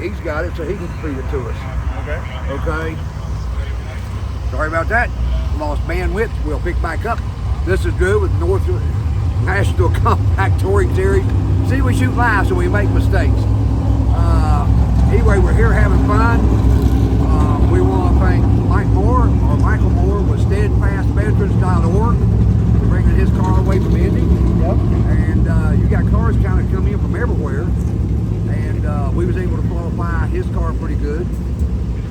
he's got it, so he can feed it to us. Okay. Okay. Sorry about that. Lost bandwidth. We'll pick back up. This is Drew with North National Compact Touring Series. See, we shoot live, so we make mistakes. Anyway, we're here having fun. We want to thank Michael Moore with SteadfastVeterans.org for bringing his car away from Indy. Yep. And you got cars kind of coming in from everywhere. And we was able to qualify his car pretty good.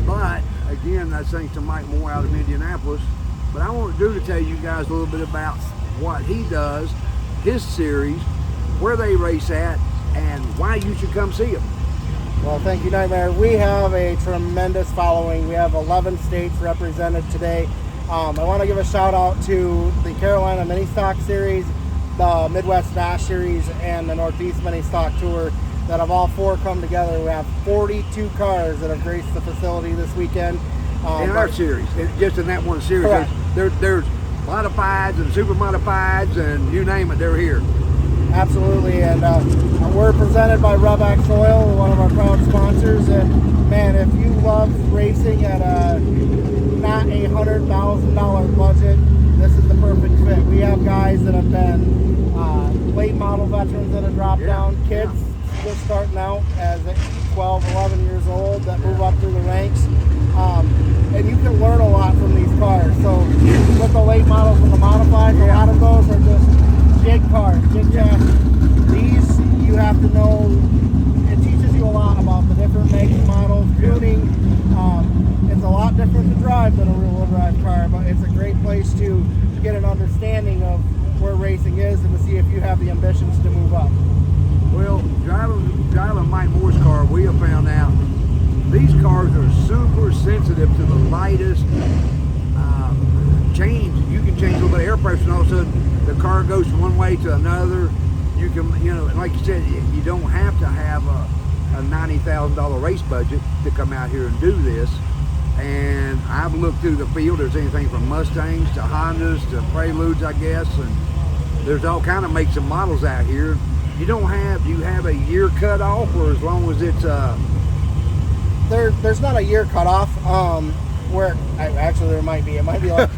But again, that's thanks to Mike Moore out of Indianapolis. But I want Drew to tell you guys a little bit about what he does, his series, where they race at, and why you should come see him. Well, thank you, Nightmare. We have a tremendous following. We have 11 states represented today. I want to give a shout out to the Carolina Mini Stock Series, the Midwest Nash Series, and the Northeast Mini Stock Tour that have all four come together. We have 42 cars that have graced the facility this weekend. In our series, just in that one series, there's modifieds and super modifieds and you name it, they're here. Absolutely, and we're presented by Revax Oil, one of our proud sponsors. And man, if you love racing at not a $100,000 budget, this is the perfect fit. We have guys that have been late model veterans that have dropped down, kids just starting out as 12, 11 years old that move up through the ranks. And you can learn a lot from these cars. So with the late models and the modified, a lot of those are just jig cars, jig chassis. These you have to know, it teaches you a lot about the different makes, models, tuning. It's a lot different to drive than a rear-wheel drive car, but it's a great place to get an understanding of where racing is and to see if you have the ambitions to move up. Well, driving Mike Moore's car, we have found out these cars are super sensitive to the lightest change. You can change a little bit of air pressure and all of a sudden the car goes from one way to another. You can, and like you said, you don't have to have a $90,000 race budget to come out here and do this. And I've looked through the field, there's anything from Mustangs to Hondas to Preludes, I guess, and there's all kind of makes and models out here. Do you have a year cut off, or as long as it's there's not a year cut off, where actually there might be. It might be like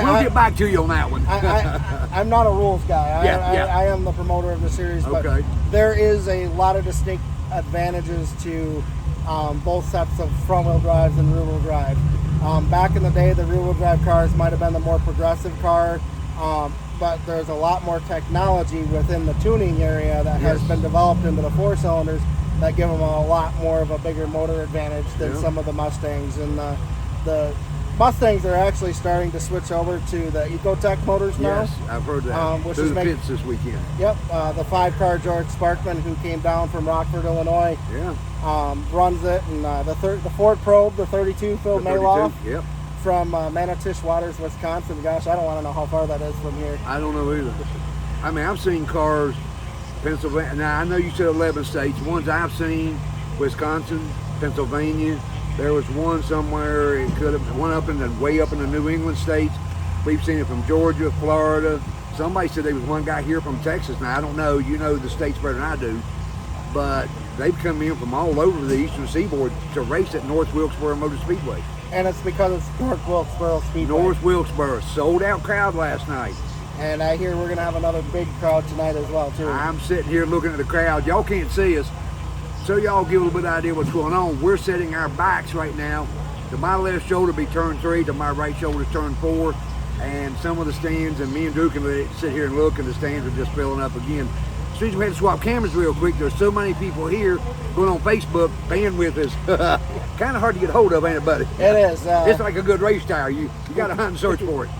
we'll get back to you on that one. I'm not a rules guy. I am the promoter of the series, but there is a lot of distinct advantages to both sets of front-wheel drives and rear-wheel drive. Back in the day, the rear-wheel drive cars might have been the more progressive car, but there's a lot more technology within the tuning area that has been developed into the four cylinders that give them a lot more of a bigger motor advantage than some of the Mustangs. And the Mustangs are actually starting to switch over to the Ecotech motors now. Yes, I've heard that. Which through is the pits this weekend. Yep, the 5-car George Sparkman, who came down from Rockford, Illinois, runs it, and the Ford Probe, the 32, Phil Maloff, from Manitish Waters, Wisconsin. Gosh, I don't want to know how far that is from here. I don't know either. I mean, I've seen cars, Pennsylvania. Now I know you said 11 states. Ones I've seen, Wisconsin, Pennsylvania. There was one somewhere. It could have one up in the way up in the New England states. We've seen it from Georgia, Florida. Somebody said there was one guy here from Texas. Now I don't know. You know the states better than I do, but they've come in from all over the eastern seaboard to race at North Wilkesboro Motor Speedway. And it's because it's North Wilkesboro Speedway. North Wilkesboro, sold out crowd last night. And I hear we're going to have another big crowd tonight as well, too. I'm sitting here looking at the crowd. Y'all can't see us, so y'all give a little bit of idea what's going on. We're setting our backs right now. To my left shoulder be turn 3, to my right shoulder is turn 4. And some of the stands, and me and Drew can sit here and look, and the stands are just filling up again. Since we had to swap cameras real quick, there's so many people here going on Facebook. Bandwidth is kind of hard to get hold of, ain't it, buddy? It is. It's like a good race tire. You got to hunt and search for it.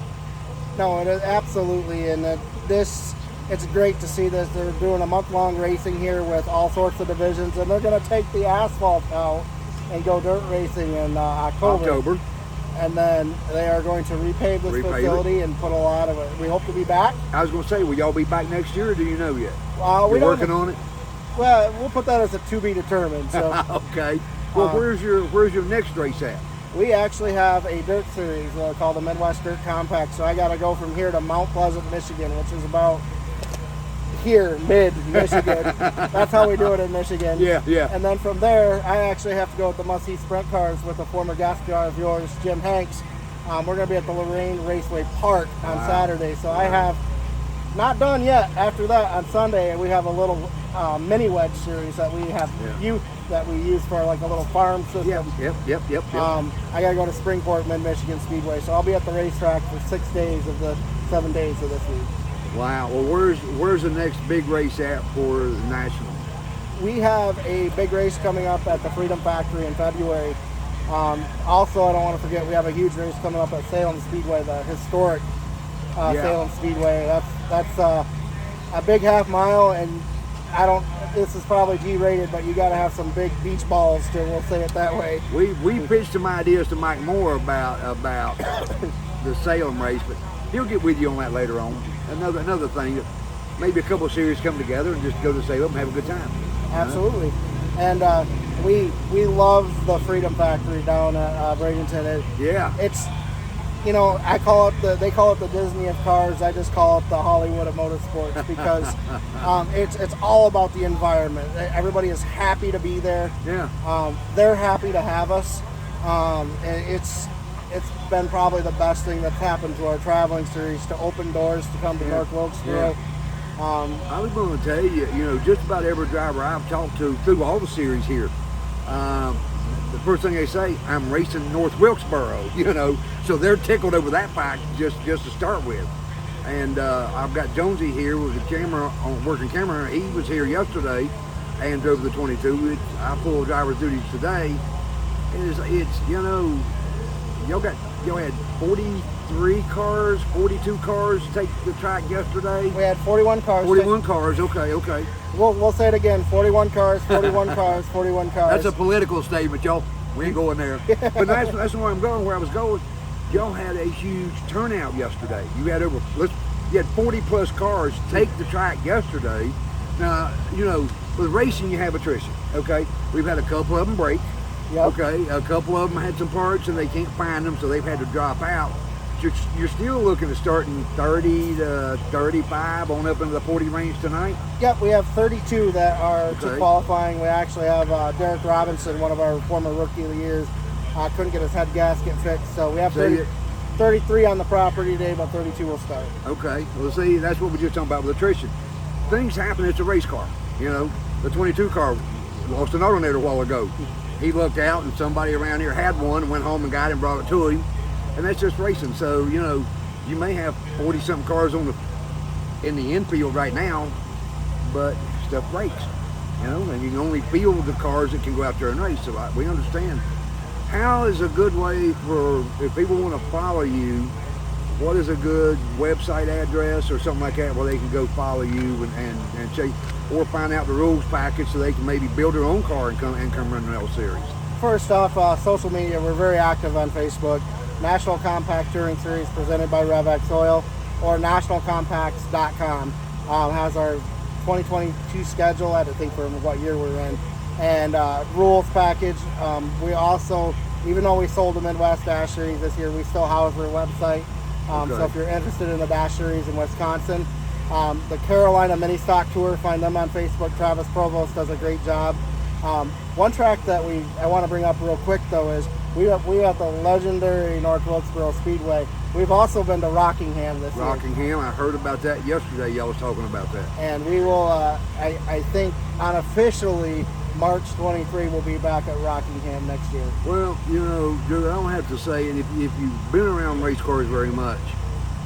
No, it is absolutely, and it's great to see this. They're doing a month-long racing here with all sorts of divisions, and they're going to take the asphalt now and go dirt racing in October. And then they are going to repave this facility and put a lot of it. We hope to be back. I was going to say, will y'all be back next year, or do you know yet? We're working on it? Well, we'll put that as a to be determined. So. Okay. Well, where's your next race at? We actually have a dirt series called the Midwest Dirt Compact. So I got to go from here to Mount Pleasant, Michigan, which is about here, mid-Michigan. That's how we do it in Michigan. Yeah, yeah. And then from there, I actually have to go with the must-see sprint cars with the former gas car of yours, Jim Hanks. We're going to be at the Lorraine Raceway Park on Saturday. So I have not done yet. After that, on Sunday, we have a little mini wedge series that we have youth that we use for like a little farm system. Yep. I got to go to Springport, Mid-Michigan Speedway. So I'll be at the racetrack for 6 days of the 7 days of this week. Wow. Well, where's the next big race at for the National? We have a big race coming up at the Freedom Factory in February. Also, I don't want to forget, we have a huge race coming up at Salem Speedway, the historic Salem Speedway. That's a big half mile, and this is probably G-rated, but you got to have some big beach balls we'll say it that way. We pitched some ideas to Mike Moore about the Salem race, but he'll get with you on that later on. Another thing, maybe a couple of series come together and just go to Salem and have a good time. Absolutely. And we love the Freedom Factory down at Bradenton. It's, they call it the Disney of cars. I just call it the Hollywood of motorsports because it's all about the environment. Everybody is happy to be there. Yeah. They're happy to have us. And it's been probably the best thing that's happened to our traveling series, to open doors to come to North Wilkesboro. I was going to tell you, just about every driver I've talked to through all the series here, the first thing they say, I'm racing North Wilkesboro, so they're tickled over that fact just to start with. And I've got Jonesy here with the working camera. He was here yesterday and drove the 22. I pull driver's duties today. Y'all had 43 cars, 42 cars take the track yesterday. We had 41 cars. 41 cars, okay. We'll say it again, 41 cars, 41 cars, 41 cars. That's a political statement, y'all. We ain't going there. But that's where I'm going, where I was going. Y'all had a huge turnout yesterday. You had 40 plus cars take the track yesterday. Now, with racing you have attrition, okay? We've had a couple of them break. Yep. Okay, a couple of them had some parts and they can't find them, so they've had to drop out. You're still looking at starting 30 to 35 on up into the 40 range tonight? Yep, we have 32 that are to qualifying. We actually have Derek Robinson, one of our former Rookie of the Years, couldn't get his head gasket fixed, so we have 33 on the property today, but 32 will start. Okay, well see, that's what we're just talking about with attrition. Things happen, it's a race car. The 22 car lost an alternator a while ago. He looked out and somebody around here had one and went home and got it and brought it to him. And that's just racing. So, you may have 40-something cars in the infield right now, but stuff breaks, and you can only field the cars that can go out there and race. So we understand. How is a good way if people want to follow you, what is a good website address or something like that where they can go follow you and check, or find out the rules package so they can maybe build their own car and come run the L Series? First off, social media, we're very active on Facebook. National Compact Touring Series presented by RevX Oil, or nationalcompacts.com has our 2022 schedule, I think from what year we're in, and rules package. We also, even though we sold the Midwest Dash Series this year, we still house their website. So if you're interested in the Dash Series in Wisconsin, the Carolina Mini Stock Tour, find them on Facebook. Travis Provost does a great job. One track that I want to bring up real quick though is we at the legendary North Wilkesboro Speedway. We've also been to Rockingham this year. Rockingham, I heard about that yesterday. Y'all was talking about that. And we will, I think, unofficially, March 23 we'll be back at Rockingham next year. Well, I don't have to say, and if you've been around race cars very much,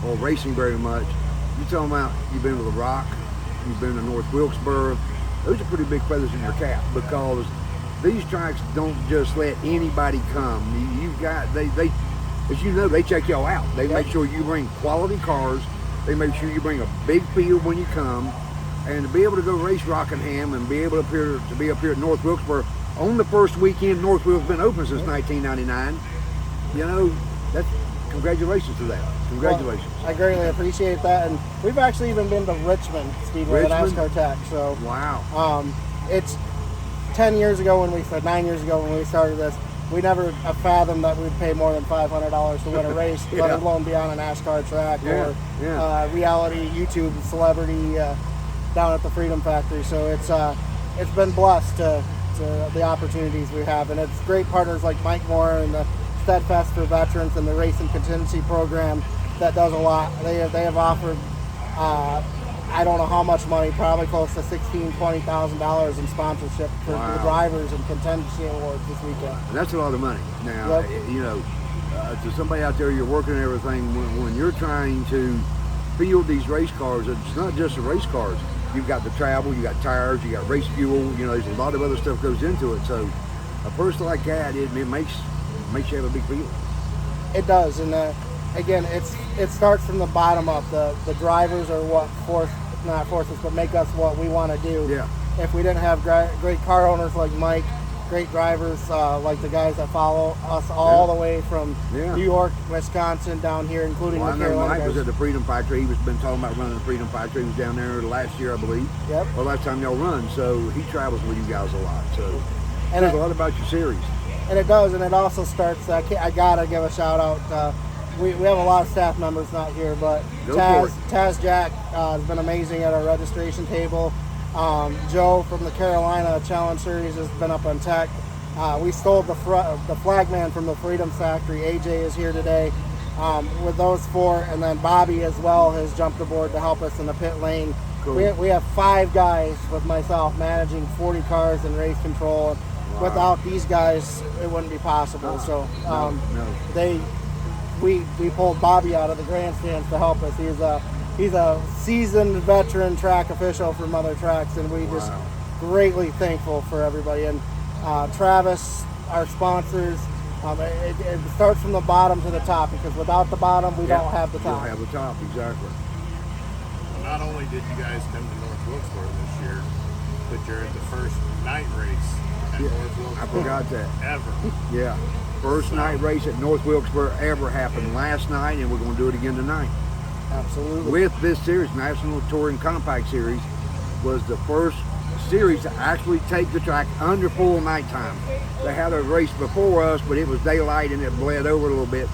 or racing very much, you're talking about you've been to the Rock, you've been to North Wilkesboro. Those are pretty big feathers in your cap, because these tracks don't just let anybody come. They as you know, they check y'all out. They make sure you bring quality cars. They make sure you bring a big field when you come. And to be able to go race Rockingham and be able to be up here at North Wilkesboro on the first weekend North Wilkesboro's been open since 1999, that's congratulations to that. Congratulations. Well, I greatly appreciate that. And we've actually even been to Richmond Speedway, the NASCAR Tech. So wow. It's 9 years ago when we started this. We never fathomed that we'd pay more than $500 to win a race, let alone be on a NASCAR track or reality YouTube celebrity down at the Freedom Factory. So it's been blessed to the opportunities we have, and it's great partners like Mike Moore and the Steadfast for Veterans and the Racing Contingency Program that does a lot. They have offered I don't know how much money, probably close to $16,000-$20,000 in sponsorship for the drivers and contingency awards this weekend. And that's a lot of money. Now, you know, to somebody out there, you're working and everything, when you're trying to field these race cars, it's not just the race cars. You've got the travel, you got tires, you got race fuel, you know, there's a lot of other stuff goes into it. So a person like that, it makes you have a big field. It does, and again, it starts from the bottom up. The drivers are what force us, but make us what we want to do. Yeah. If we didn't have great car owners like Mike, great drivers like the guys that follow us all the way from New York, Wisconsin, down here, including the Carolina Mike guys. was at the Freedom Factory. He's been talking about running the Freedom Factory. He was down there last year, I believe. Yep. Or last time y'all run. So he travels with you guys a lot. So and there's a lot about your series. And it does, and it also starts. I gotta give a shout out. We have a lot of staff members not here, but Taz Jack has been amazing at our registration table. Joe from the Carolina Challenge Series has been up on tech. We stole the flagman from the Freedom Factory. AJ is here today with those four, and then Bobby as well has jumped aboard to help us in the pit lane. Cool. We have 5 guys with myself managing 40 cars and race control. Wow. Without these guys, it wouldn't be possible. So we pulled Bobby out of the grandstands to help us. He's a seasoned veteran track official for Mother Tracks, and we just greatly thankful for everybody. And Travis, our sponsors, it starts from the bottom to the top, because without the bottom, we don't have the top. You don't have the top, exactly. Well, not only did you guys come to North Wilkesboro this year, but you're at the first night race at North Wilkesboro. I forgot that. Ever. Yeah. First night race at North Wilkesboro ever happened last night, and we're going to do it again tonight. Absolutely. With this series, National Touring Compact Series, was the first series to actually take the track under full nighttime. They had a race before us, but it was daylight and it bled over a little bit.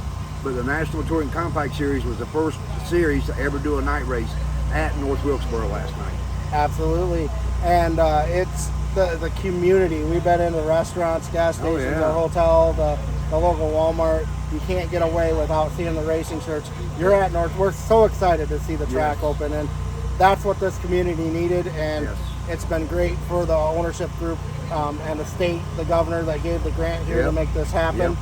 But the National Touring Compact Series was the first series to ever do a night race at North Wilkesboro last night. Absolutely. And it's the community. We've been in the restaurants, gas stations, the hotel, the local Walmart. You can't get away without seeing the racing shirts. You're at North. We're so excited to see the track open, and that's what this community needed. And it's been great for the ownership group and the state, the governor that gave the grant here to make this happen,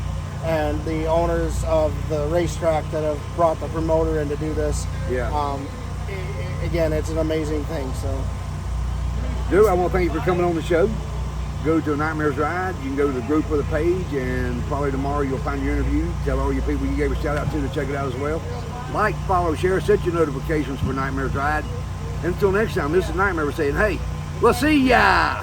and the owners of the racetrack that have brought the promoter in to do this. Again, it's an amazing thing. So, Dude, I want to thank you for coming on the show. Go to Nightmares Ride. You can go to the group of the page, and probably tomorrow you'll find your interview. Tell all your people you gave a shout out to check it out as well. Like, follow, share, set your notifications for Nightmares Ride. Until next time, this is Nightmare saying, hey, we'll see ya!